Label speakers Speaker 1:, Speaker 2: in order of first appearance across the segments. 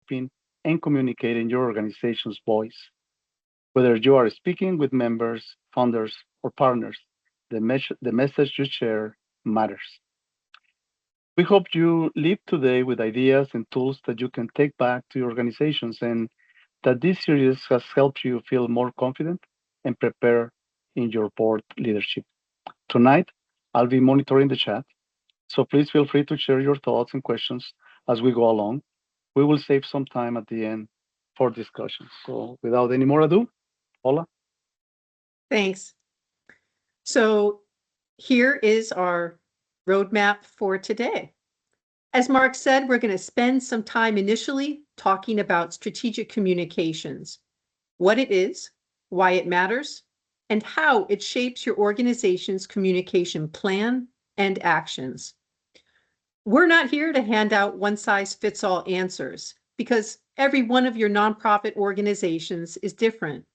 Speaker 1: shaping and communicating your organization's voice. Whether you are speaking with members, founders, or partners, the message you share matters. We hope you leave today with ideas and tools that you can take back to your organizations and that this series has helped you feel more confident and prepared in your board leadership. Tonight, I'll be monitoring the chat, so please feel free to share your thoughts and questions as we go along. We will save some time at the end for discussion. So without any more ado, Paula.
Speaker 2: Thanks. So here is our roadmap for today. As Mark said, we're going to spend some time initially talking about strategic communications, what it is, why it matters, and how it shapes your organization's communication plan and actions. We're not here to hand out one-size-fits-all answers because every one of your nonprofit organizations is different.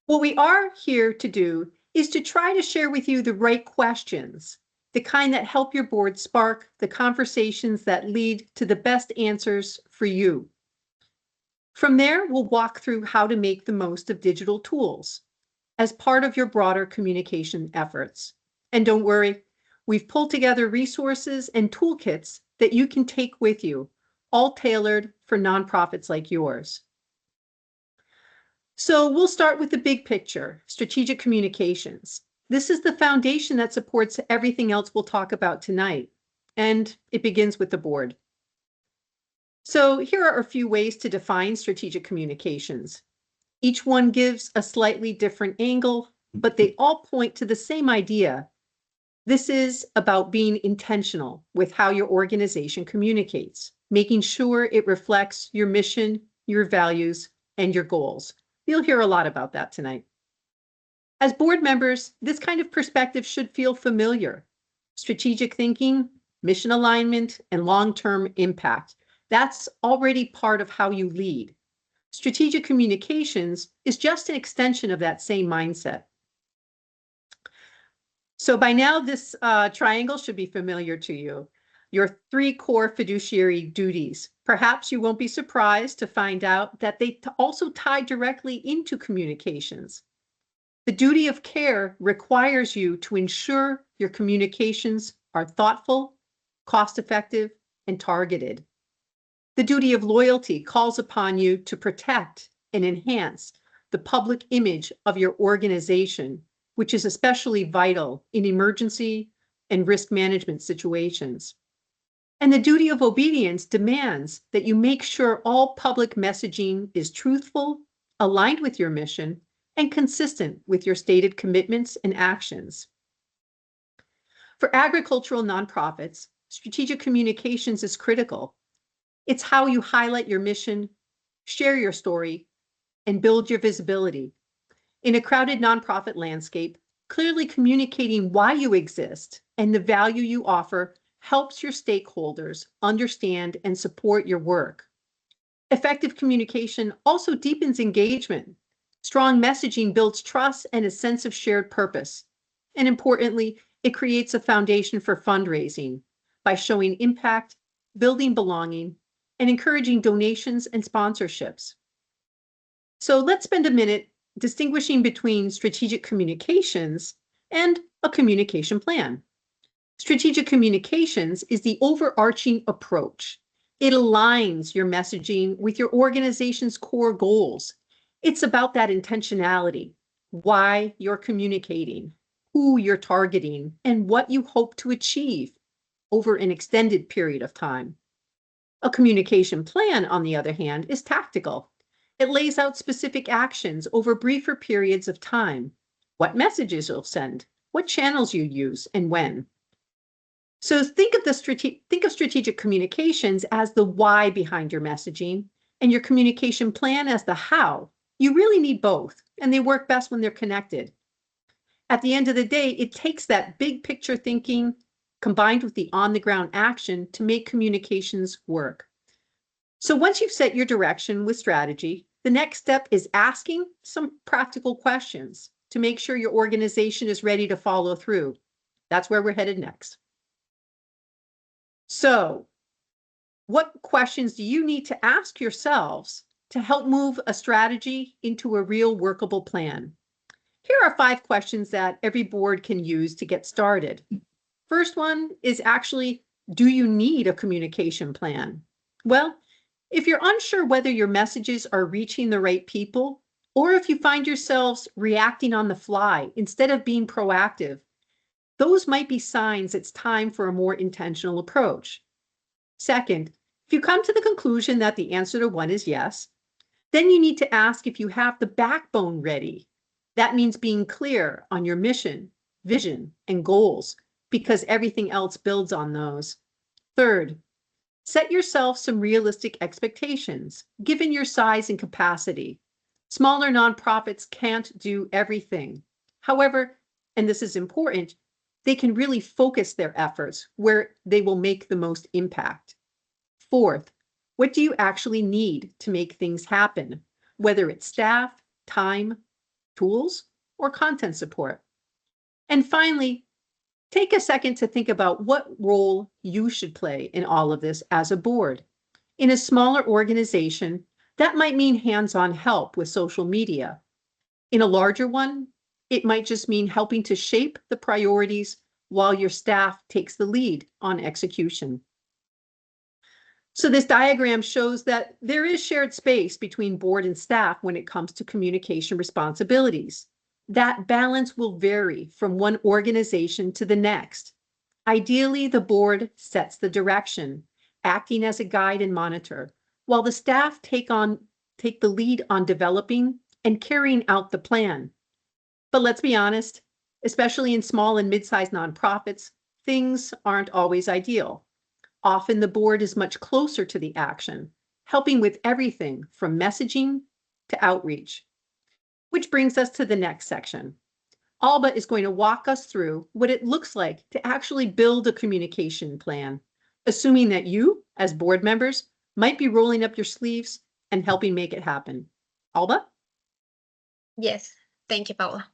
Speaker 2: What we are here to do is to try to share with you the right questions, the kind that help your board spark the conversations that lead to the best answers for you. From there, we'll walk through how to make the most of digital tools as part of your broader communication efforts. And don't worry, we've pulled together resources and toolkits that you can take with you, all tailored for nonprofits like yours. So we'll start with the big picture, strategic communications. This is the foundation that supports everything else we'll talk about tonight, and it begins with the board. So here are a few ways to define strategic communications. Each one gives a slightly different angle, but they all point to the same idea. This is about being intentional with how your organization communicates, making sure it reflects your mission, your values, and your goals. You'll hear a lot about that tonight. As board members, this kind of perspective should feel familiar. Strategic thinking, mission alignment, and long-term impact. That's already part of how you lead. Strategic communications is just an extension of that same mindset. So by now, this triangle should be familiar to you. Your three core fiduciary duties. Perhaps you won't be surprised to find out that they also tie directly into communications. The duty of care requires you to ensure your communications are thoughtful, cost-effective, and targeted. The duty of loyalty calls upon you to protect and enhance the public image of your organization, which is especially vital in emergency and risk management situations. And the duty of obedience demands that you make sure all public messaging is truthful, aligned with your mission, and consistent with your stated commitments and actions. For agricultural nonprofits, strategic communications is critical. It's how you highlight your mission, share your story, and build your visibility. In a crowded nonprofit landscape, clearly communicating why you exist and the value you offer helps your stakeholders understand and support your work. Effective communication also deepens engagement. Strong messaging builds trust and a sense of shared purpose. And importantly, it creates a foundation for fundraising by showing impact, building belonging, and encouraging donations and sponsorships. So let's spend a minute distinguishing between strategic communications and a communication plan. Strategic communications is the overarching approach. It aligns your messaging with your organization's core goals. It's about that intentionality, why you're communicating, who you're targeting, and what you hope to achieve over an extended period of time. A communication plan, on the other hand, is tactical. It lays out specific actions over briefer periods of time, what messages you'll send, what channels you use, and when. So think of strategic communications as the why behind your messaging and your communication plan as the how. You really need both, and they work best when they're connected. At the end of the day, it takes that big picture thinking combined with the on-the-ground action to make communications work. So once you've set your direction with strategy, the next step is asking some practical questions to make sure your organization is ready to follow through. That's where we're headed next. So What questions do you need to ask yourselves to help move a strategy into a real workable plan? Here are 5 questions that every board can use to get started. First one is actually, do you need a communication plan? Well, if you're unsure whether your messages are reaching the right people, or if you find yourselves reacting on the fly instead of being proactive, those might be signs it's time for a more intentional approach. Second, if you come to the conclusion that the answer to one is yes, then you need to ask if you have the backbone ready. That means being clear on your mission, vision, and goals, because everything else builds on those. Third, set yourself some realistic expectations, given your size and capacity. Smaller nonprofits can't do everything. However, and this is important, they can really focus their efforts where they will make the most impact. Fourth, what do you actually need to make things happen, whether it's staff, time, tools, or content support? And finally, take a second to think about what role you should play in all of this as a board. In a smaller organization, that might mean hands-on help with social media. In a larger one, it might just mean helping to shape the priorities while your staff takes the lead on execution. So this diagram shows that there is shared space between board and staff when it comes to communication responsibilities. That balance will vary from one organization to the next. Ideally, the board sets the direction, acting as a guide and monitor, while the staff take the lead on developing and carrying out the plan. But let's be honest, especially in small and mid-sized nonprofits, things aren't always ideal. Often the board is much closer to the action, helping with everything from messaging to outreach. Which brings us to the next section. Alba is going to walk us through what it looks like to actually build a communication plan, assuming that you, as board members, might be rolling up your sleeves and helping make it happen. Alba?
Speaker 3: Yes, thank you, Paula.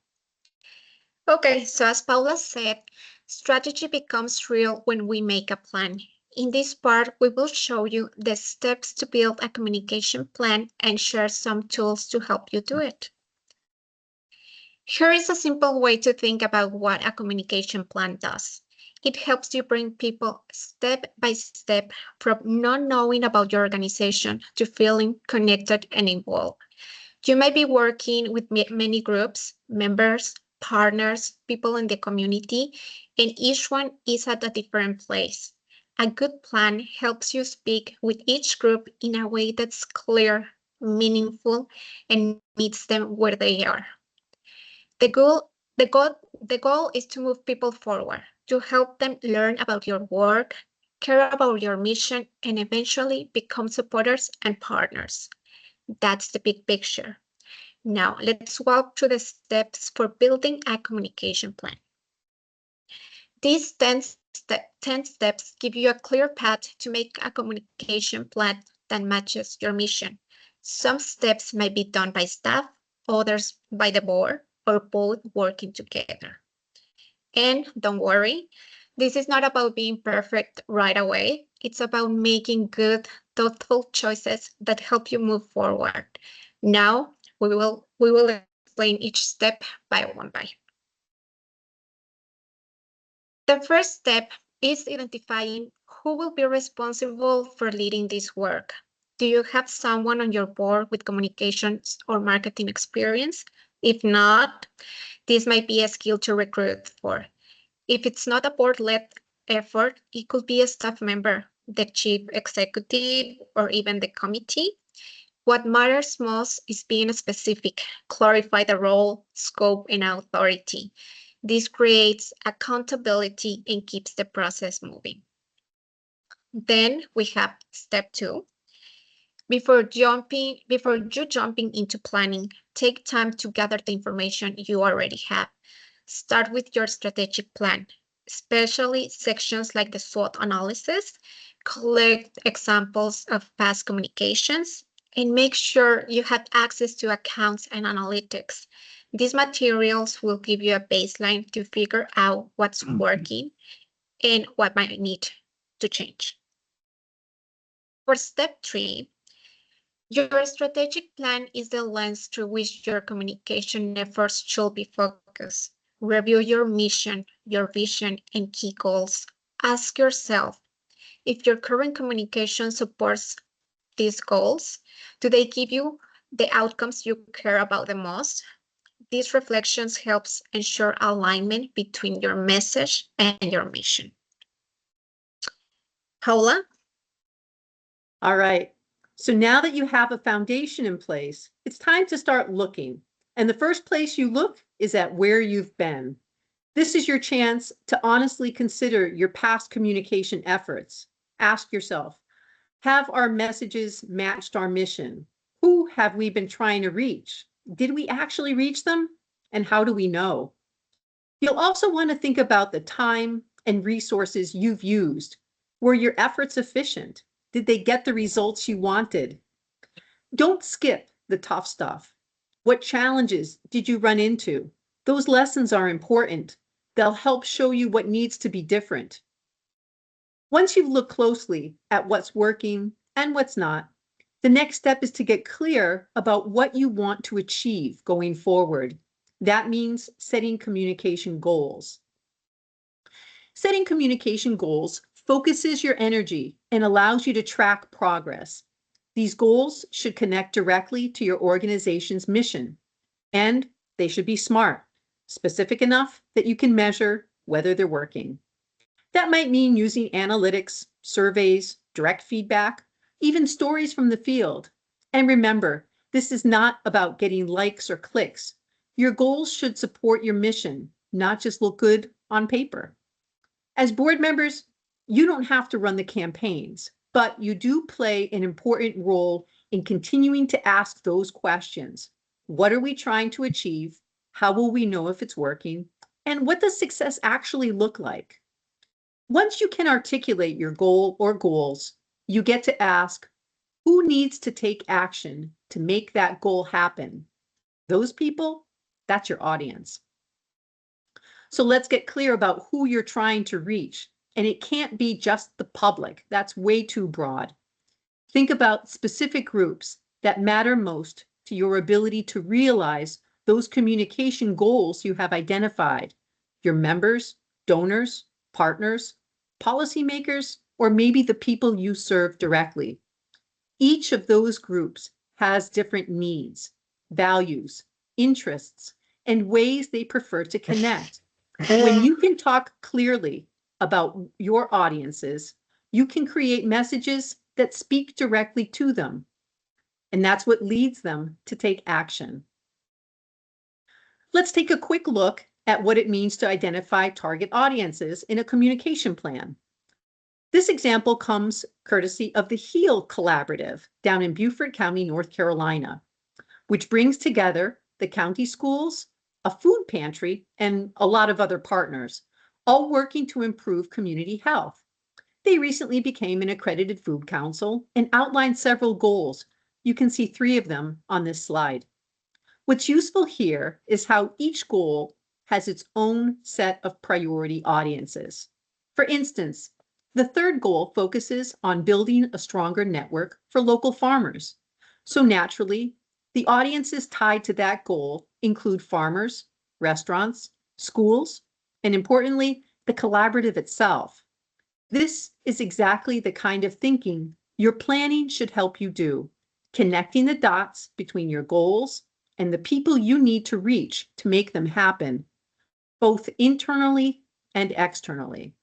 Speaker 3: Okay, so as Paula said, strategy becomes real when we make a plan. In this part, we will show you the steps to build a communication plan and share some tools to help you do it. Here is a simple way to think about what a communication plan does. It helps you bring people step by step from not knowing about your organization to feeling connected and involved. You may be working with many groups, members, partners, people in the community, and each one is at a different place. A good plan helps you speak with each group in a way that's clear, meaningful, and meets them where they are. The goal, the goal is to move people forward, to help them learn about your work, care about your mission, and eventually become supporters and partners. That's the big picture. Now, let's walk through the steps for building a communication plan. These 10 steps give you a clear path to make a communication plan that matches your mission. Some steps may be done by staff, others by the board, or both working together. And don't worry, this is not about being perfect right away. It's about making good, thoughtful choices that help you move forward. Now, we will explain each step by one by. The first step is identifying who will be responsible for leading this work. Do you have someone on your board with communications or marketing experience? If not, this might be a skill to recruit for. If it's not a board-led effort, it could be a staff member, the chief executive, or even the committee. What matters most is being specific, clarify the role, scope, and authority. This creates accountability and keeps the process moving. Then we have step 2. Before you jumping into planning, take time to gather the information you already have. Start with your strategic plan, especially sections like the SWOT analysis. Collect examples of past communications and make sure you have access to accounts and analytics. These materials will give you a baseline to figure out what's working and what might need to change. For step 3, your strategic plan is the lens through which your communication efforts should be focused. Review your mission, your vision, and key goals. Ask yourself if your current communication supports these goals. Do they give you the outcomes you care about the most? These reflections helps ensure alignment between your message and your mission. Paula?
Speaker 2: All right. So now that you have a foundation in place, it's time to start looking. And the first place you look is at where you've been. This is your chance to honestly consider your past communication efforts. Ask yourself, have our messages matched our mission? Who have we been trying to reach? Did we actually reach them? And how do we know? You'll also want to think about the time and resources you've used. Were your efforts efficient? Did they get the results you wanted? Don't skip the tough stuff. What challenges did you run into? Those lessons are important. They'll help show you what needs to be different. Once you've looked closely at what's working and what's not, the next step is to get clear about what you want to achieve going forward. That means setting communication goals. Setting communication goals focuses your energy and allows you to track progress. These goals should connect directly to your organization's mission, and they should be smart, specific enough that you can measure whether they're working. That might mean using analytics, surveys, direct feedback, even stories from the field. And remember, this is not about getting likes or clicks. Your goals should support your mission, not just look good on paper. As board members, you don't have to run the campaigns, but you do play an important role in continuing to ask those questions. What are we trying to achieve? How will we know if it's working? And what does success actually look like? Once you can articulate your goal or goals, you get to ask, who needs to take action to make that goal happen? Those people, that's your audience. So let's get clear about who you're trying to reach. And it can't be just the public. That's way too broad. Think about specific groups that matter most to your ability to realize those communication goals you have identified. Your members, donors, partners, policymakers, or maybe the people you serve directly. Each of those groups has different needs, values, interests, and ways they prefer to connect. When you can talk clearly about your audiences, you can create messages that speak directly to them. And that's what leads them to take action. Let's take a quick look at what it means to identify target audiences in a communication plan. This example comes courtesy of the HEAL Collaborative down in Beaufort County, North Carolina, which brings together the county schools, a food pantry, and a lot of other partners, all working to improve community health. They recently became an accredited food council and outlined several goals. You can see 3 of them on this slide. What's useful here is how each goal has its own set of priority audiences. For instance, the 3rd goal focuses on building a stronger network for local farmers. So naturally, the audiences tied to that goal include farmers, restaurants, schools, and importantly, the collaborative itself. This is exactly the kind of thinking your planning should help you do, connecting the dots between your goals and the people you need to reach to make them happen, both internally and externally.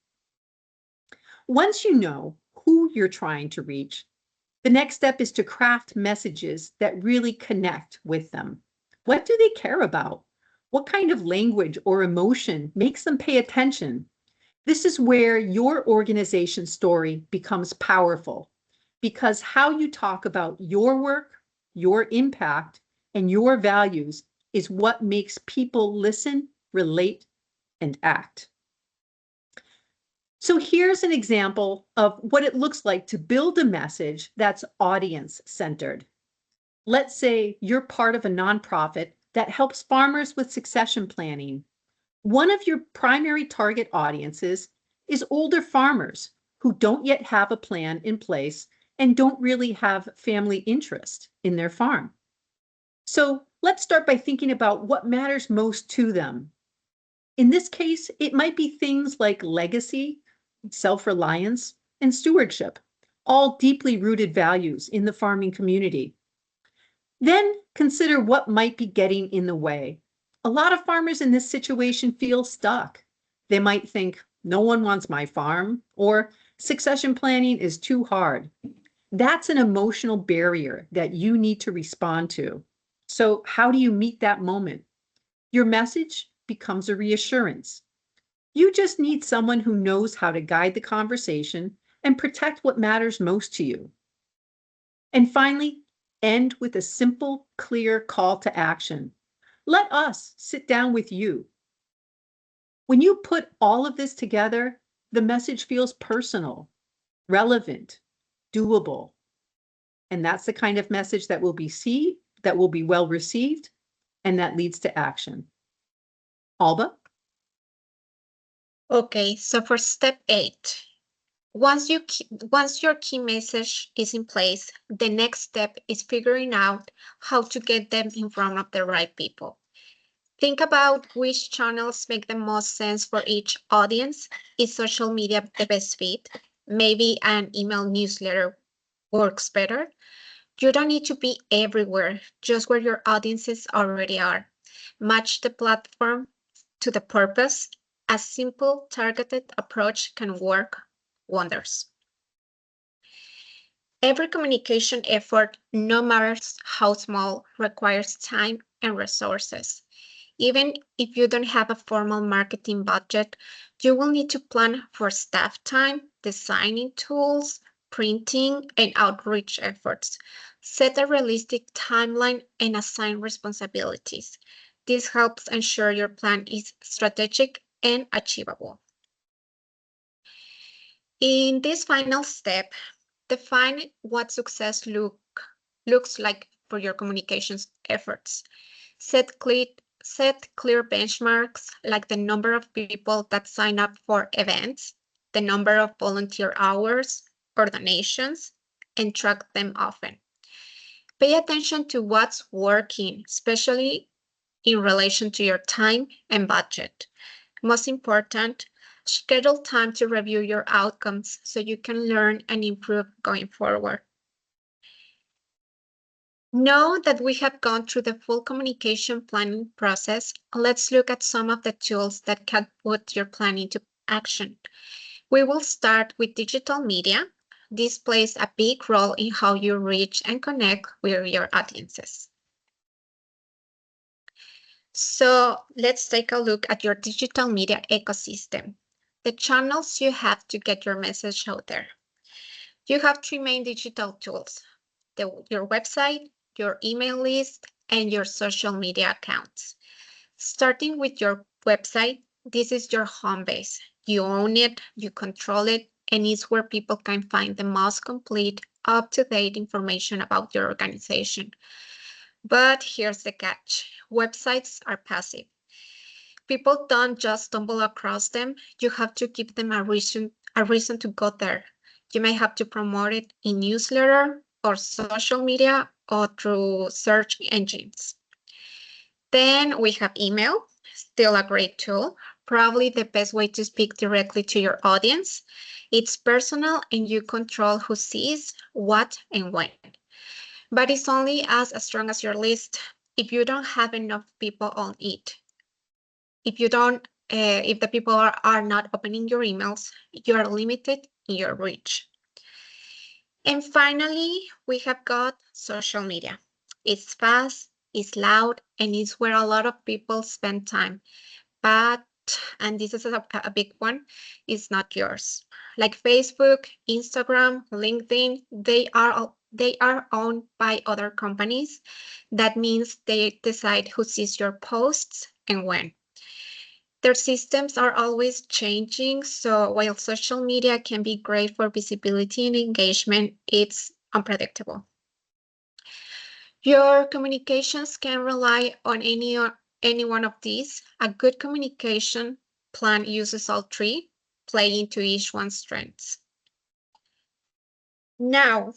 Speaker 2: Once you know who you're trying to reach, the next step is to craft messages that really connect with them. What do they care about? What kind of language or emotion makes them pay attention? This is where your organization's story becomes powerful, because how you talk about your work, your impact, and your values is what makes people listen, relate, and act. So here's an example of what it looks like to build a message that's audience-centered. Let's say you're part of a nonprofit that helps farmers with succession planning. One of your primary target audiences is older farmers who don't yet have a plan in place and don't really have family interest in their farm. So let's start by thinking about what matters most to them. In this case, it might be things like legacy, self-reliance, and stewardship, all deeply rooted values in the farming community. Then consider what might be getting in the way. A lot of farmers in this situation feel stuck. They might think, no one wants my farm, or succession planning is too hard. That's an emotional barrier that you need to respond to. So, how do you meet that moment? Your message becomes a reassurance. You just need someone who knows how to guide the conversation and protect what matters most to you. And finally, end with a simple, clear call to action. Let us sit down with you. When you put all of this together, the message feels personal, relevant, doable. And that's the kind of message that will be well received, and that leads to action. Alba?
Speaker 3: Okay, so for step 8, once your key message is in place, the next step is figuring out how to get them in front of the right people. Think about which channels make the most sense for each audience. Is social media the best fit? Maybe an email newsletter works better. You don't need to be everywhere, just where your audiences already are. Match the platform to the purpose. A simple, targeted approach can work wonders. Every communication effort, no matter how small, requires time and resources. Even if you don't have a formal marketing budget, you will need to plan for staff time, designing tools, printing, and outreach efforts. Set a realistic timeline and assign responsibilities. This helps ensure your plan is strategic and achievable. In this final step, define what success looks like for your communications efforts. Set clear benchmarks like the number of people that sign up for events, the number of volunteer hours or donations, and track them often. Pay attention to what's working, especially in relation to your time and budget. Most important, schedule time to review your outcomes so you can learn and improve going forward. Now that we have gone through the full communication planning process, let's look at some of the tools that can put your plan into action. We will start with digital media. This plays a big role in how you reach and connect with your audiences. So let's take a look at your digital media ecosystem, the channels you have to get your message out there. You have 3 main digital tools, your website, your email list, and your social media accounts. Starting with your website, this is your home base. You own it, you control it, and it's where people can find the most complete, up-to-date information about your organization. But here's the catch. Websites are passive. People don't just stumble across them. You have to give them a reason to go there. You may have to promote it in newsletter or social media or through search engines. Then we have email, still a great tool, probably the best way to speak directly to your audience. It's personal and you control who sees, what, and when. But it's only as strong as your list. If you don't have enough people on it, if the people are not opening your emails, you are limited in your reach. And finally, we have got social media. It's fast, it's loud, and it's where a lot of people spend time. But, and this is a big one, it's not yours. Like Facebook, Instagram, LinkedIn, they are owned by other companies. That means they decide who sees your posts and when. Their systems are always changing, so while social media can be great for visibility and engagement, it's unpredictable. Your communications can rely on any one of these. A good communication plan uses all 3, playing to each one's strengths. Now,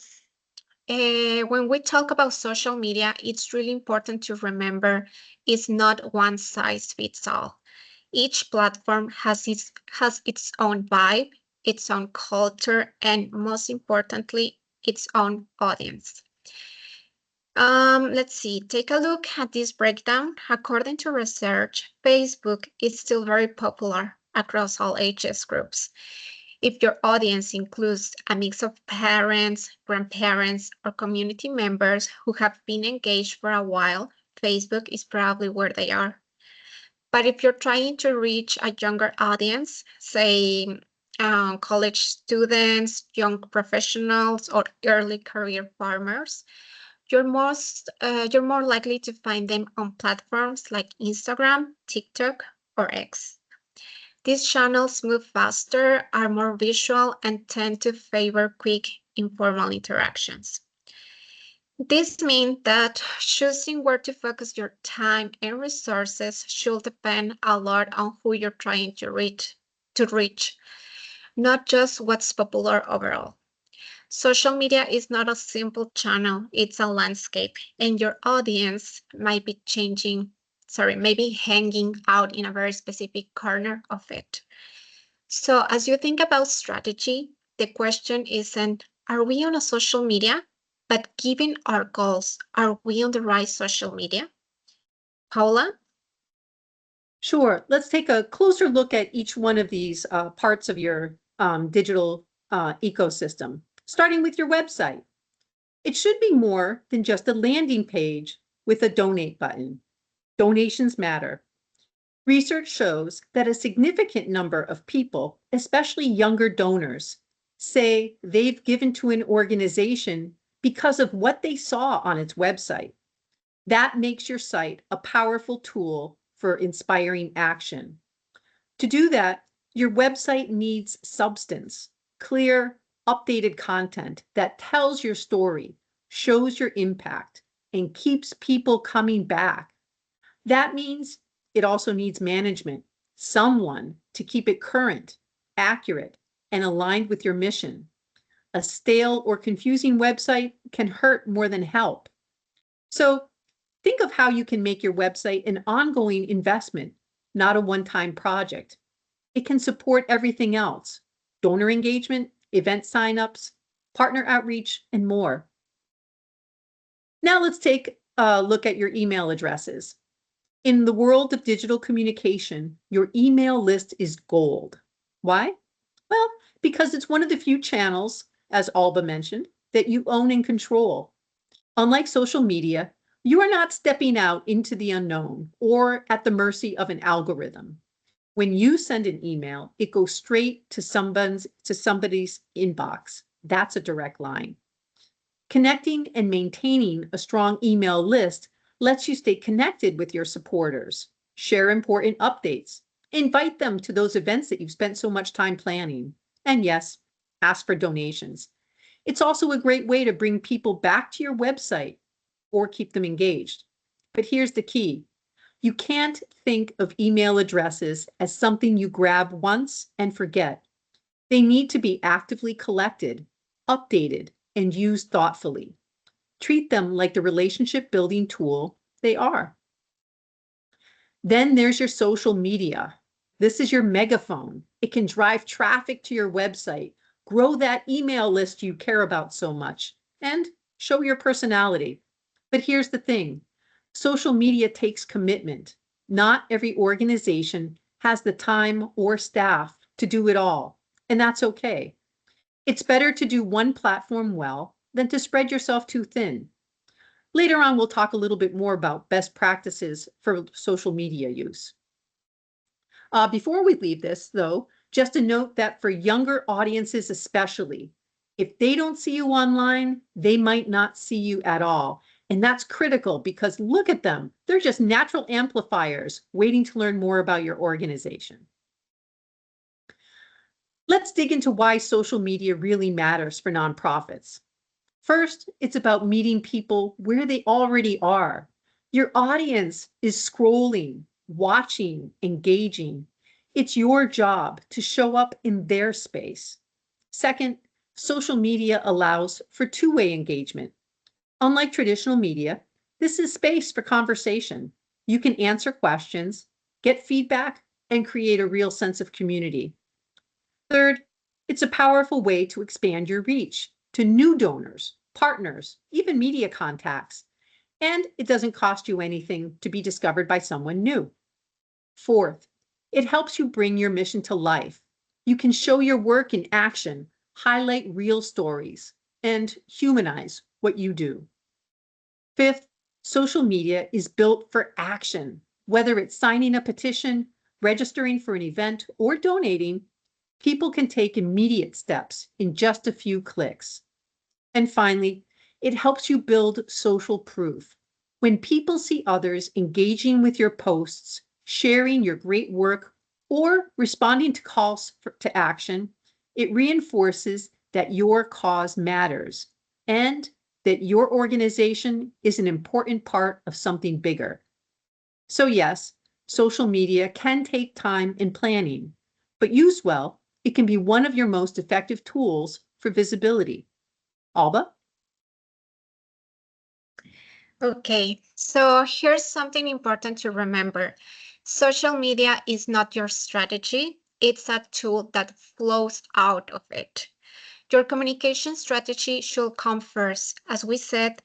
Speaker 3: when we talk about social media, it's really important to remember it's not one size fits all. Each platform has its own vibe, its own culture, and most importantly, its own audience. Let's see, take a look at this breakdown. According to research, Facebook is still very popular across all ages groups. If your audience includes a mix of parents, grandparents, or community members who have been engaged for a while, Facebook is probably where they are. But if you're trying to reach a younger audience, say college students, young professionals, or early career farmers, you're more likely to find them on platforms like Instagram, TikTok, or X. These channels move faster, are more visual, and tend to favor quick, informal interactions. This means that choosing where to focus your time and resources should depend a lot on who you're trying to reach, not just what's popular overall. Social media is not a simple channel, it's a landscape, and your audience might be maybe hanging out in a very specific corner of it. So, as you think about strategy, the question isn't, are we on a social media? But given our goals, are we on the right social media? Paula?
Speaker 2: Sure. Let's take a closer look at each one of these parts of your digital ecosystem, starting with your website. It should be more than just a landing page with a donate button. Donations matter. Research shows that a significant number of people, especially younger donors, say they've given to an organization because of what they saw on its website. That makes your site a powerful tool for inspiring action. To do that, your website needs substance, clear, updated content that tells your story, shows your impact, and keeps people coming back. That means it also needs management, someone to keep it current, accurate, and aligned with your mission. A stale or confusing website can hurt more than help. So think of how you can make your website an ongoing investment, not a one-time project. It can support everything else: donor engagement, event signups, partner outreach, and more. Now let's take a look at your email addresses. In the world of digital communication, your email list is gold. Why? Well, because it's one of the few channels, as Alba mentioned, that you own and control. Unlike social media, you are not stepping out into the unknown or at the mercy of an algorithm. When you send an email, it goes straight to somebody's inbox. That's a direct line. Connecting and maintaining a strong email list lets you stay connected with your supporters, share important updates, invite them to those events that you've spent so much time planning, and yes, ask for donations. It's also a great way to bring people back to your website or keep them engaged. But here's the key: you can't think of email addresses as something you grab once and forget. They need to be actively collected, updated, and used thoughtfully. Treat them like the relationship building tool they are. Then there's your social media. This is your megaphone. It can drive traffic to your website, grow that email list you care about so much, and show your personality. But here's the thing: social media takes commitment. Not every organization has the time or staff to do it all, and that's okay. It's better to do one platform well than to spread yourself too thin. Later on, we'll talk a little bit more about best practices for social media use. Before we leave this, though, just a note that for younger audiences especially, if they don't see you online, they might not see you at all. And that's critical because look at them. They're just natural amplifiers waiting to learn more about your organization. Let's dig into why social media really matters for nonprofits. First, it's about meeting people where they already are. Your audience is scrolling, watching, engaging. It's your job to show up in their space. Second, social media allows for two-way engagement. Unlike traditional media, this is space for conversation. You can answer questions, get feedback, and create a real sense of community. Third, it's a powerful way to expand your reach to new donors, partners, even media contacts. And it doesn't cost you anything to be discovered by someone new. Fourth, it helps you bring your mission to life. You can show your work in action, highlight real stories, and humanize what you do. Fifth, social media is built for action. Whether it's signing a petition, registering for an event, or donating, people can take immediate steps in just a few clicks. And finally, it helps you build social proof. When people see others engaging with your posts, sharing your great work, or responding to calls to action, it reinforces that your cause matters and that your organization is an important part of something bigger. So yes, social media can take time and planning, but used well, it can be one of your most effective tools for visibility. Alba?
Speaker 3: Okay, so here's something important to remember. Social media is not your strategy, it's a tool that flows out of it. Your communication strategy should come first. As we said,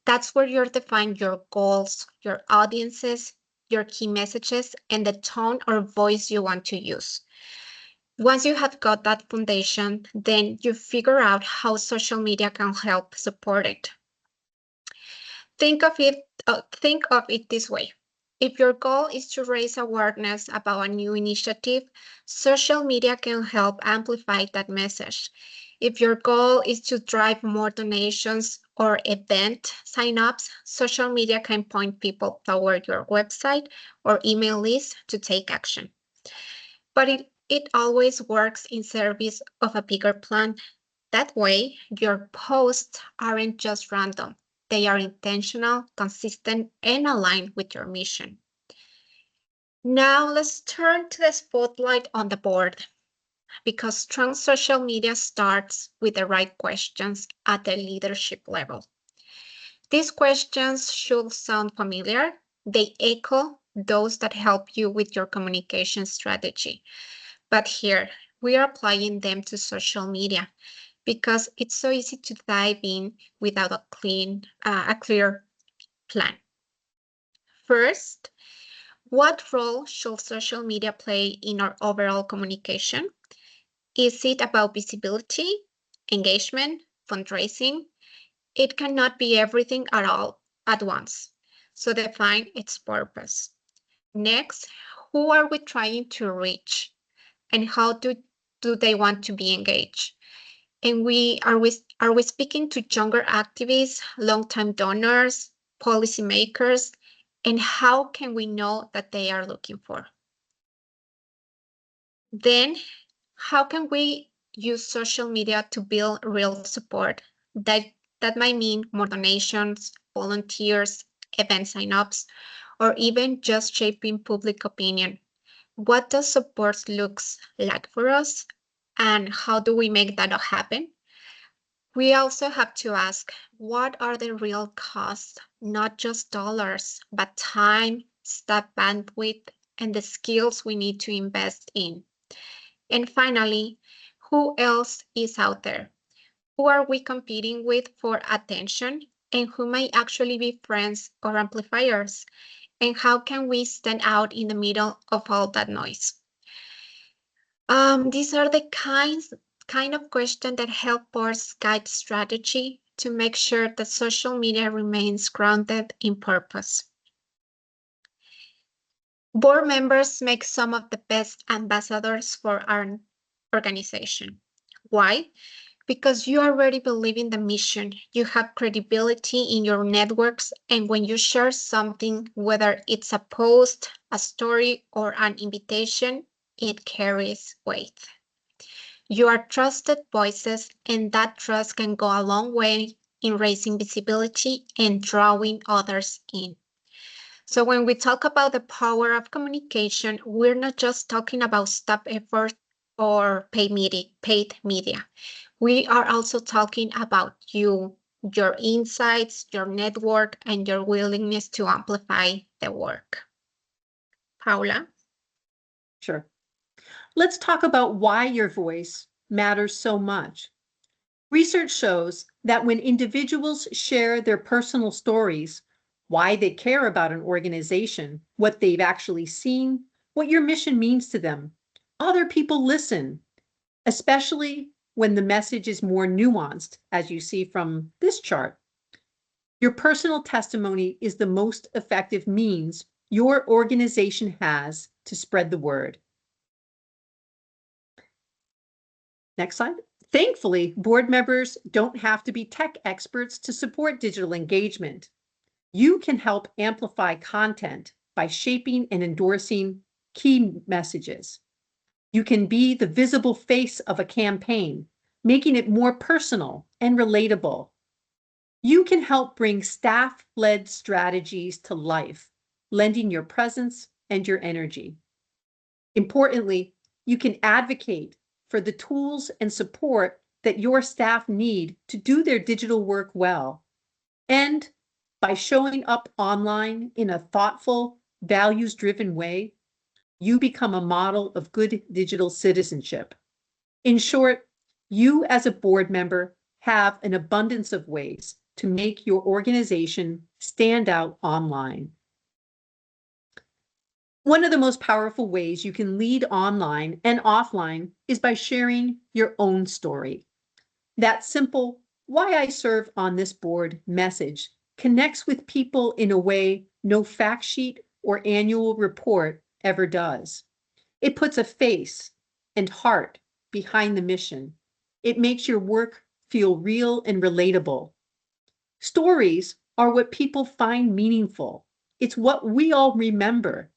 Speaker 3: that's where you're defining your goals, your audiences, your key messages, and the tone or voice you want to use. Once you have got that foundation, then you figure out how social media can help support it. Think of it this way. If your goal is to raise awareness about a new initiative, social media can help amplify that message. If your goal is to drive more donations or event signups, social media can point people toward your website or email list to take action. But it always works in service of a bigger plan. That way, your posts aren't just random. They are intentional, consistent, and aligned with your mission. Now let's turn to the spotlight on the board, because strong social media starts with the right questions at the leadership level. These questions should sound familiar. They echo those that help you with your communication strategy. But here, we are applying them to social media because it's so easy to dive in without a clear plan. First, what role should social media play in our overall communication? Is it about visibility, engagement, fundraising? It cannot be everything at all at once. So define its purpose. Next, who are we trying to reach and how do they want to be engaged? And are we speaking to younger activists, long-time donors, policymakers, and how can we know that they are looking for? Then, how can we use social media to build real support? That might mean more donations, volunteers, event signups, or even just shaping public opinion. What does support looks like for us, and how do we make that happen? We also have to ask, what are the real costs, not just dollars, but time, staff bandwidth, and the skills we need to invest in? And finally, who else is out there? Who are we competing with for attention? And who may actually be friends or amplifiers? And how can we stand out in the middle of all that noise? These are the kind of questions that help us guide strategy to make sure that social media remains grounded in purpose. Board members make some of the best ambassadors for our organization. Why? Because you already believe in the mission, you have credibility in your networks, and when you share something, whether it's a post, a story, or an invitation, it carries weight. You are trusted voices, and that trust can go a long way in raising visibility and drawing others in. So when we talk about the power of communication, we're not just talking about staff effort or paid media. We are also talking about you, your insights, your network, and your willingness to amplify the work. Paula?
Speaker 2: Sure. Let's talk about why your voice matters so much. Research shows that when individuals share their personal stories, why they care about an organization, what they've actually seen, what your mission means to them, other people listen, especially when the message is more nuanced, as you see from this chart. Your personal testimony is the most effective means your organization has to spread the word. Next slide. Thankfully, board members don't have to be tech experts to support digital engagement. You can help amplify content by shaping and endorsing key messages. You can be the visible face of a campaign, making it more personal and relatable. You can help bring staff-led strategies to life, lending your presence and your energy. Importantly, you can advocate for the tools and support that your staff need to do their digital work well. And by showing up online in a thoughtful, values-driven way, you become a model of good digital citizenship. In short, you as a board member have an abundance of ways to make your organization stand out online. One of the most powerful ways you can lead online and offline is by sharing your own story. That simple, why I serve on this board message connects with people in a way no fact sheet or annual report ever does. It puts a face and heart behind the mission. It makes your work feel real and relatable. Stories are what people find meaningful. It's what we all remember.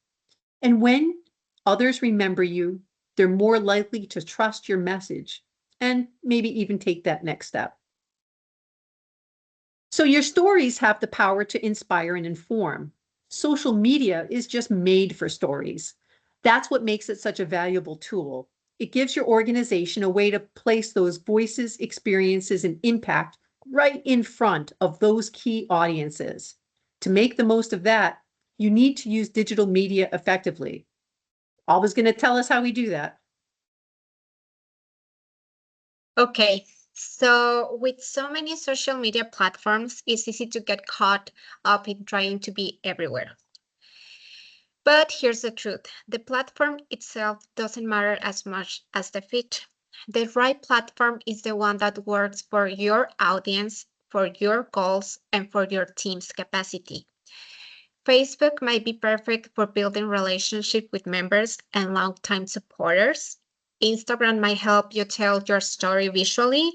Speaker 2: And when others remember you, they're more likely to trust your message and maybe even take that next step. So your stories have the power to inspire and inform. Social media is just made for stories. That's what makes it such a valuable tool. It gives your organization a way to place those voices, experiences, and impact right in front of those key audiences. To make the most of that, you need to use digital media effectively. Alva's going to tell us how we do that.
Speaker 3: Okay, so with so many social media platforms, it's easy to get caught up in trying to be everywhere. But here's the truth. The platform itself doesn't matter as much as the fit. The right platform is the one that works for your audience, for your goals, and for your team's capacity. Facebook might be perfect for building relationships with members and longtime supporters. Instagram might help you tell your story visually.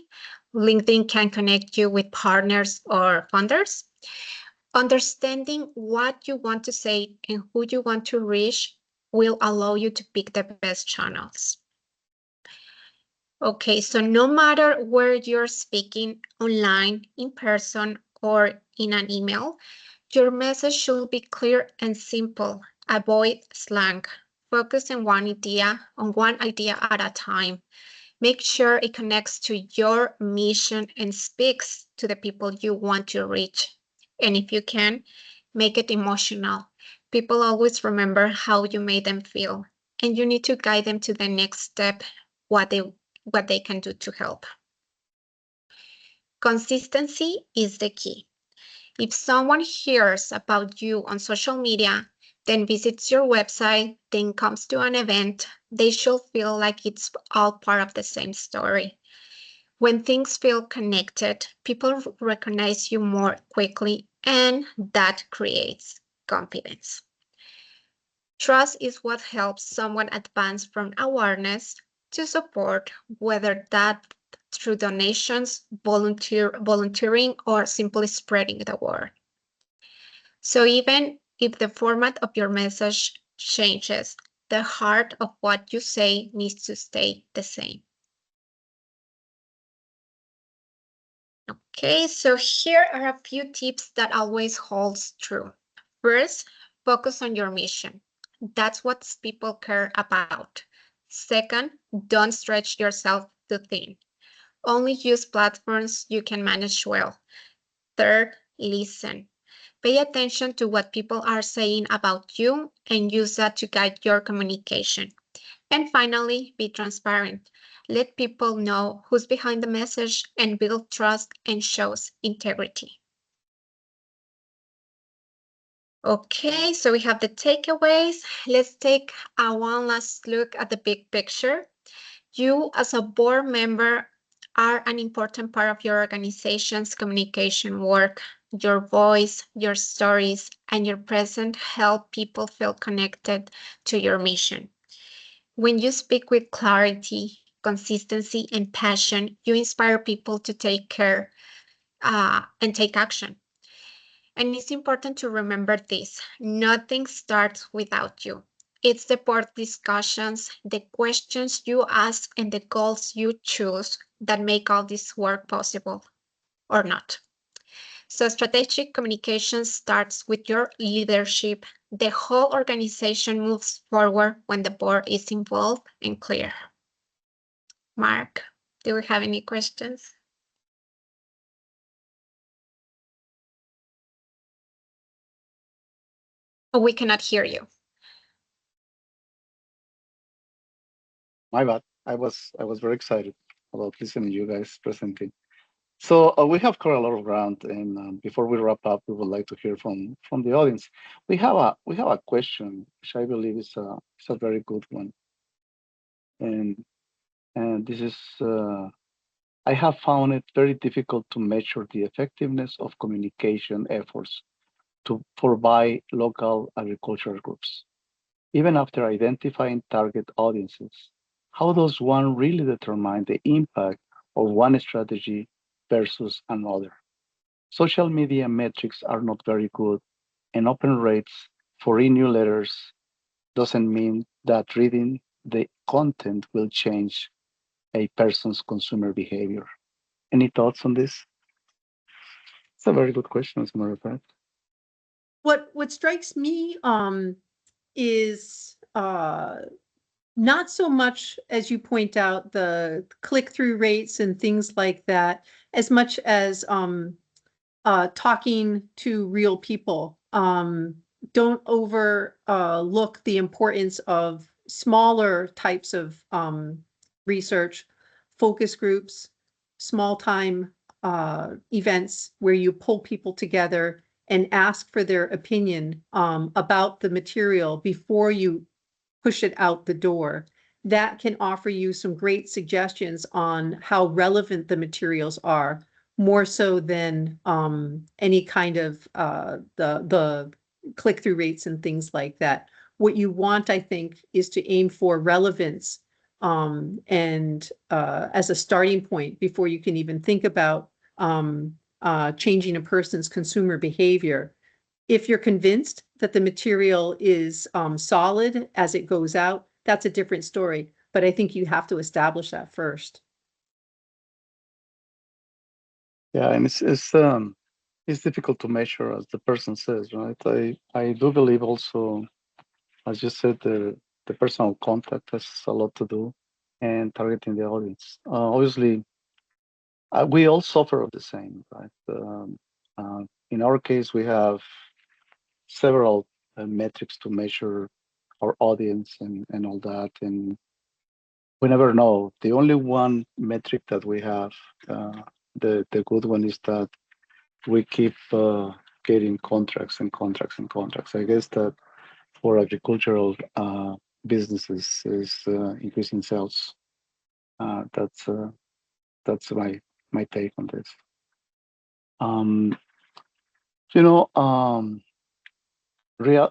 Speaker 3: LinkedIn can connect you with partners or funders. Understanding what you want to say and who you want to reach will allow you to pick the best channels. Okay, so no matter where you're speaking, online, in person, or in an email, your message should be clear and simple. Avoid slang. Focus on one idea at a time. Make sure it connects to your mission and speaks to the people you want to reach. And if you can, make it emotional. People always remember how you made them feel, and you need to guide them to the next step, what they can do to help. Consistency is the key. If someone hears about you on social media, then visits your website, then comes to an event, they should feel like it's all part of the same story. When things feel connected, people recognize you more quickly, and that creates confidence. Trust is what helps someone advance from awareness to support, whether that through donations, volunteering, or simply spreading the word. So even if the format of your message changes, the heart of what you say needs to stay the same. Okay, so here are a few tips that always holds true. First, focus on your mission. That's what people care about. Second, don't stretch yourself too thin. Only use platforms you can manage well. Third, listen. Pay attention to what people are saying about you and use that to guide your communication. And finally, be transparent. Let people know who's behind the message and build trust and shows integrity. Okay, so we have the takeaways. Let's take a one last look at the big picture. You, as a board member, are an important part of your organization's communication work. Your voice, your stories, and your presence help people feel connected to your mission. When you speak with clarity, consistency, and passion, you inspire people to take care and take action. And it's important to remember this: nothing starts without you. It's the board discussions, the questions you ask, and the goals you choose that make all this work possible or not. So, strategic communication starts with your leadership. The whole organization moves forward when the board is involved and clear. Mark, do we have any questions? Oh, we cannot hear you.
Speaker 1: My bad. I was very excited about listening to you guys presenting. So we have covered a lot of ground, and before we wrap up, we would like to hear from the audience. We have a question, which I believe is a very good one, and this is I have found it very difficult to measure the effectiveness of communication efforts for by local agricultural groups, even after identifying target audiences. How does one really determine the impact of one strategy versus another? Social media metrics are not very good, and open rates for e-newsletters doesn't mean that reading the content will change a person's consumer behavior. Any thoughts on this? It's a very good question, as a matter of fact.
Speaker 2: What strikes me is not so much, as you point out, the click-through rates and things like that, as much as talking to real people. Don't overlook the importance of smaller types of research, focus groups, small time events where you pull people together and ask for their opinion about the material before you push it out the door. That can offer you some great suggestions on how relevant the materials are, more so than any kind of the click-through rates and things like that. What you want, I think, is to aim for relevance and as a starting point before you can even think about changing a person's consumer behavior. If you're convinced that the material is solid as it goes out, that's a different story. But I think you have to establish that first.
Speaker 1: Yeah, and it's difficult to measure, as the person says, right? I do believe also, as you said, the personal contact has a lot to do, and targeting the audience. Obviously, we all suffer of the same, right? In our case, we have several metrics to measure our audience and all that, and we never know. The only one metric that we have, the good one, is that we keep getting contracts and contracts and contracts. I guess that for agricultural businesses is increasing sales. That's my take on this. Um, you know,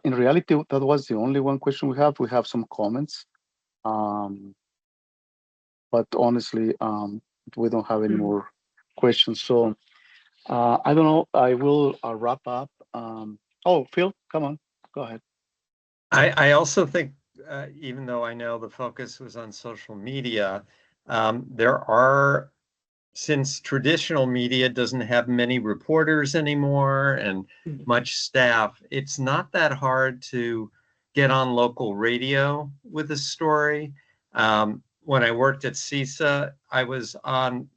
Speaker 1: in reality, that was the only one question we have. We have some comments, um, but honestly, we don't have any more questions. So I don't know. I will wrap up. Oh, Phil, come on, go ahead.
Speaker 4: I also think, even though I know the focus was on social media, there are, since traditional media doesn't have many reporters anymore and much staff, it's not that hard to get on local radio with a story. When I worked at CISA, I was on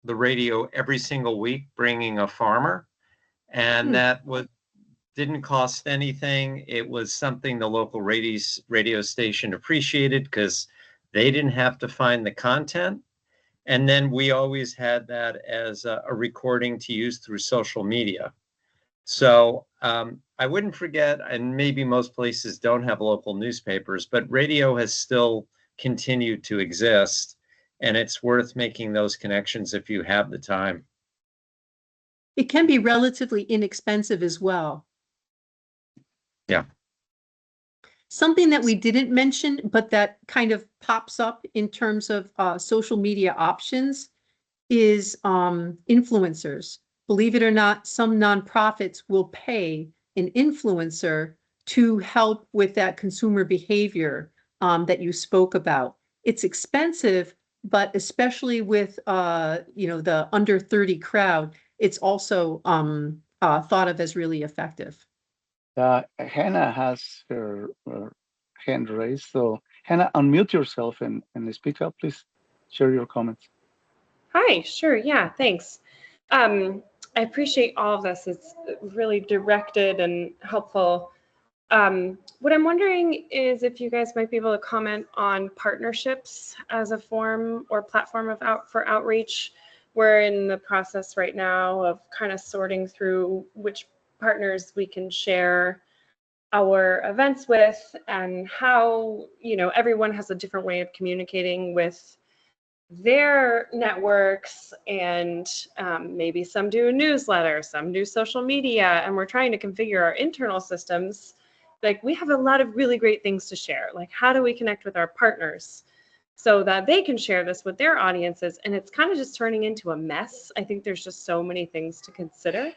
Speaker 4: the radio every single week, bringing a farmer, and that didn't cost anything. It was something the local radio station appreciated because they didn't have to find the content. And then we always had that as a recording to use through social media. So I wouldn't forget, and maybe most places don't have local newspapers, but radio has still continued to exist, and it's worth making those connections if you have the time.
Speaker 2: It can be relatively inexpensive as well.
Speaker 4: Yeah.
Speaker 2: Something that we didn't mention, but that kind of pops up in terms of social media options is influencers. Believe it or not, some nonprofits will pay an influencer to help with that consumer behavior that you spoke about. It's expensive, but especially with the under 30 crowd, it's also thought of as really effective.
Speaker 1: Hannah has her hand raised. So Hannah, unmute yourself and speak up, please. Share your comments.
Speaker 5: Hi, sure. Yeah, thanks. I appreciate all of this. It's really directed and helpful. What I'm wondering is if you guys might be able to comment on partnerships as a form or platform of for outreach. We're in the process right now of kind of sorting through which partners we can share our events with, and how, everyone has a different way of communicating with their networks, and maybe some do a newsletter, some do social media, and we're trying to configure our internal systems. Like, we have a lot of really great things to share. Like, how do we connect with our partners so that they can share this with their audiences? And it's kind of just turning into a mess. I think there's just so many things to consider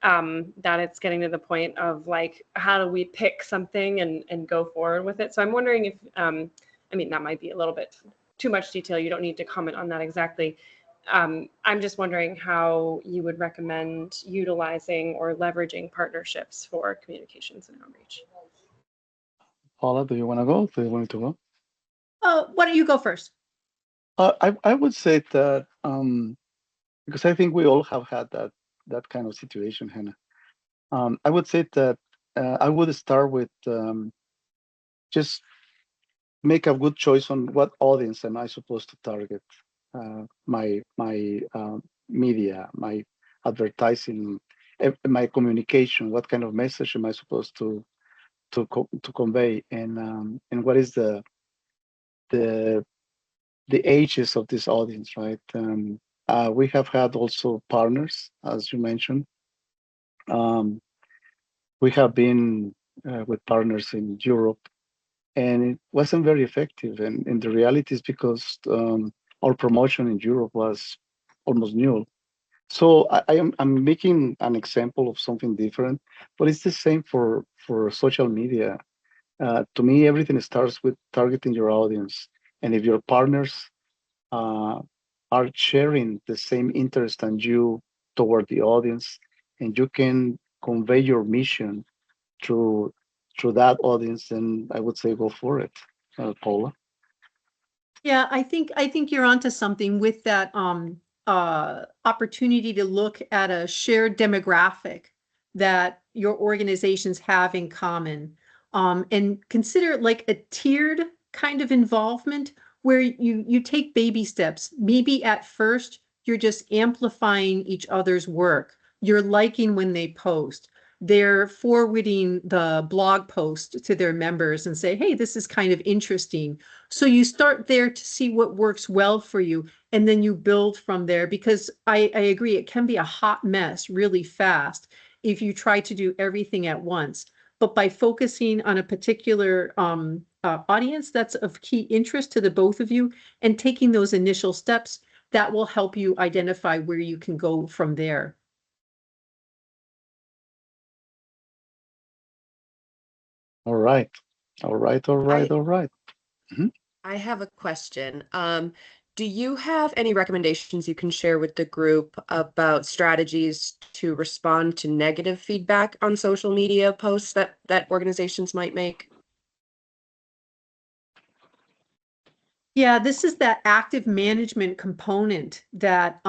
Speaker 5: that it's getting to the point of, like, how do we pick something and go forward with it? So I'm wondering if, that might be a little bit too much detail. You don't need to comment on that exactly. I'm just wondering how you would recommend utilizing or leveraging partnerships for communications and outreach.
Speaker 1: Paula, do you want to go? Do you want me to go?
Speaker 2: Why don't you go first?
Speaker 1: I would say that because I think we all have had that kind of situation, Hannah. I would say that I would start with just make a good choice on what audience am I supposed to target. My media, my advertising, my communication. What kind of message am I supposed to convey, and what is the ages of this audience, right? We have had also partners, as you mentioned. We have been with partners in Europe, and it wasn't very effective. And the reality is because our promotion in Europe was almost null. So I'm making an example of something different, but it's the same for social media. To me, everything starts with targeting your audience, and if your partners are sharing the same interest and you toward the audience, and you can convey your mission through that audience, then I would say go for it, Paula.
Speaker 2: Yeah, I think you're onto something with that opportunity to look at a shared demographic that your organizations have in common, and consider it like a tiered kind of involvement where you take baby steps. Maybe at first you're just amplifying each other's work. You're liking when they post. They're forwarding the blog post to their members and say, hey, this is kind of interesting. So you start there to see what works well for you, and then you build from there, because I agree, it can be a hot mess really fast if you try to do everything at once. But by focusing on a particular audience that's of key interest to the both of you and taking those initial steps, that will help you identify where you can go from there.
Speaker 1: All right. Mm-hmm.
Speaker 6: I have a question. Do you have any recommendations you can share with the group about strategies to respond to negative feedback on social media posts that organizations might make?
Speaker 2: Yeah, this is that active management component that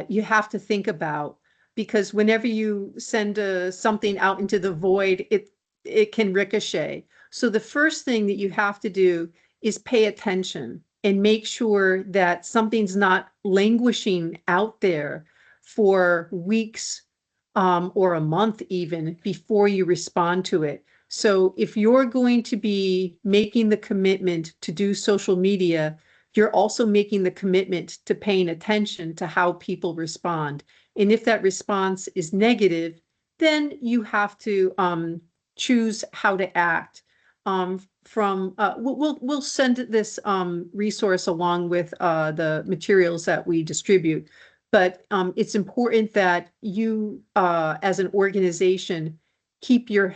Speaker 2: you have to think about, because whenever you send something out into the void, it can ricochet. So the first thing that you have to do is pay attention and make sure that something's not languishing out there for weeks or a month even before you respond to it. So if you're going to be making the commitment to do social media, you're also making the commitment to paying attention to how people respond. And if that response is negative, then you have to choose how to act. We'll send this resource along with the materials that we distribute. But it's important that you, as an organization, keep your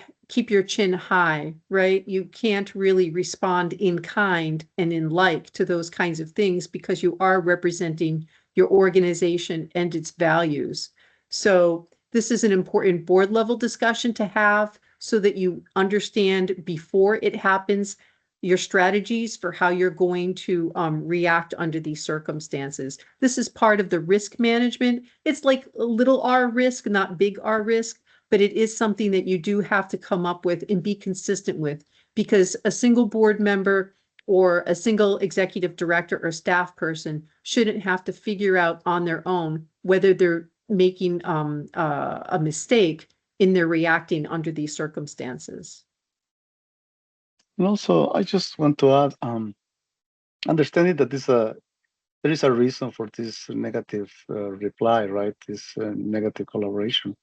Speaker 2: chin high, right? You can't really respond in kind and in like to those kinds of things because you are representing your organization and its values. So this is an important board level discussion to have so that you understand before it happens your strategies for how you're going to react under these circumstances. This is part of the risk management. It's like a little r risk, not big R risk, but it is something that you do have to come up with and be consistent with, because a single board member or a single executive director or staff person shouldn't have to figure out on their own whether they're making a mistake in their reacting under these circumstances.
Speaker 1: And also, I just want to add, understanding that there is a reason for this negative reply, right? This negative collaboration.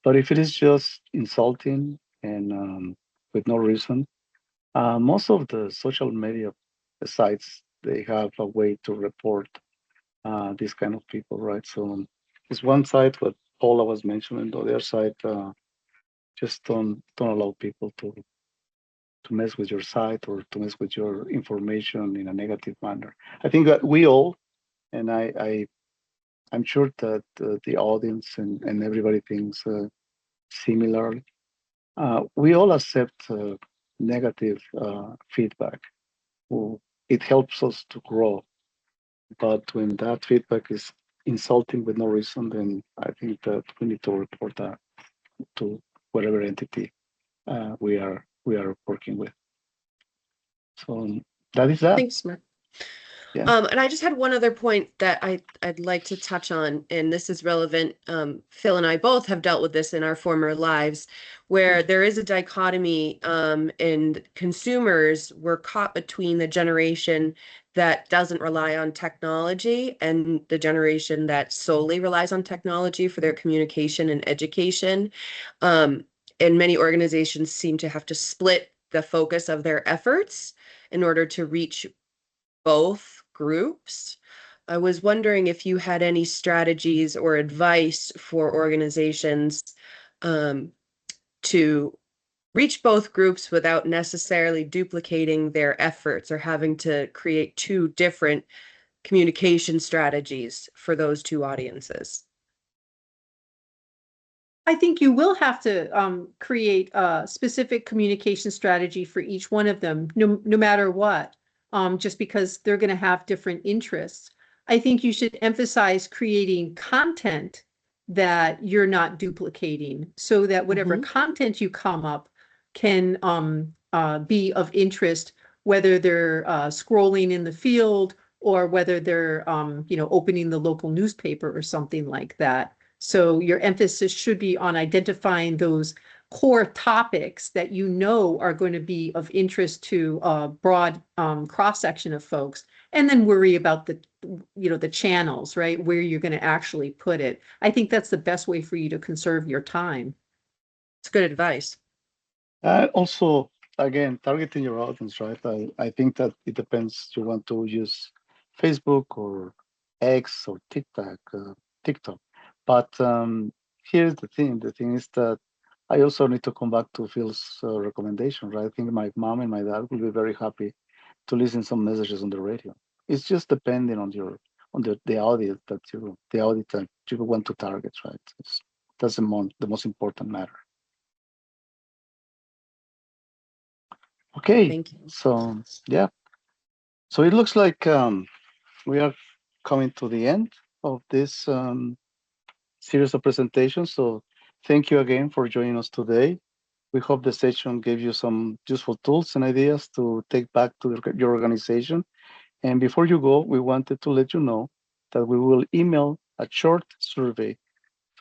Speaker 1: But if it is just insulting and with no reason, most of the social media sites, they have a way to report these kind of people, right? So it's one side what Paula was mentioning, the other side just don't allow people to mess with your site or to mess with your information in a negative manner. I think that we all, and I'm sure that the audience and everybody thinks similarly. We all accept negative feedback. Well, it helps us to grow. But when that feedback is insulting with no reason, then I think that we need to report that to whatever entity we are working with. So that is that.
Speaker 6: Thanks, Mark.
Speaker 1: Yeah.
Speaker 6: And I just had one other point that I'd like to touch on, and this is relevant. Phil and I both have dealt with this in our former lives, where there is a dichotomy, and consumers were caught between the generation that doesn't rely on technology and the generation that solely relies on technology for their communication and education. And many organizations seem to have to split the focus of their efforts in order to reach both groups. I was wondering if you had any strategies or advice for organizations to reach both groups without necessarily duplicating their efforts or having to create two different communication strategies for those two audiences.
Speaker 2: I think you will have to create a specific communication strategy for each one of them, no matter what, just because they're going to have different interests. I think you should emphasize creating content that you're not duplicating, so that whatever content you come up can be of interest, whether they're scrolling in the field or whether they're opening the local newspaper or something like that. So your emphasis should be on identifying those core topics that you know are going to be of interest to a broad cross-section of folks, and then worry about the channels, right, where you're going to actually put it. I think that's the best way for you to conserve your time.
Speaker 6: It's good advice.
Speaker 1: Also, again, targeting your audience, right? I think that it depends. You want to use Facebook or X or TikTok. But here's the thing. The thing is that I also need to come back to Phil's recommendation, right? I think my mom and my dad will be very happy to listen some messages on the radio. It's just depending on the audience that you want to target, right? That's the most important matter. Okay,
Speaker 6: Thank you.
Speaker 1: so yeah, So it looks like we are coming to the end of this series of presentations. So thank you again for joining us today. We hope the session gave you some useful tools and ideas to take back to your organization. And before you go, we wanted to let you know that we will email a short survey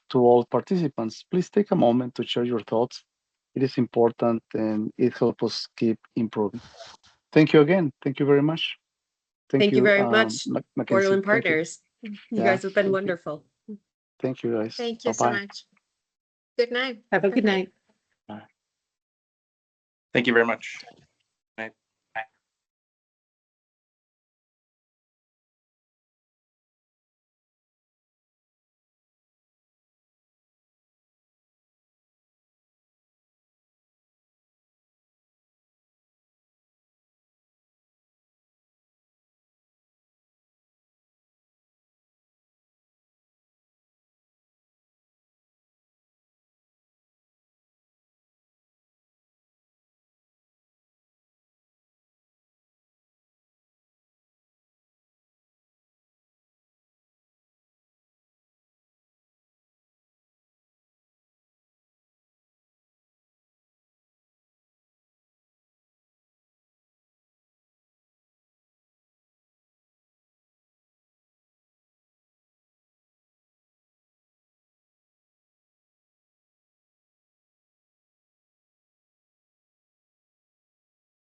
Speaker 1: to all participants. Please take a moment to share your thoughts. It is important and it helps us keep improving. Thank you again. Thank you very much.
Speaker 6: Thank you very much,
Speaker 1: Mackenzie.
Speaker 6: Borderland
Speaker 1: Thank you.
Speaker 6: Partners. You
Speaker 1: Yeah,
Speaker 6: guys have been
Speaker 1: thank you.
Speaker 6: wonderful.
Speaker 1: Thank you, guys.
Speaker 3: Thank you so
Speaker 1: Bye-bye.
Speaker 3: much. Good night.
Speaker 2: Have a good night.
Speaker 7: Thank you very much.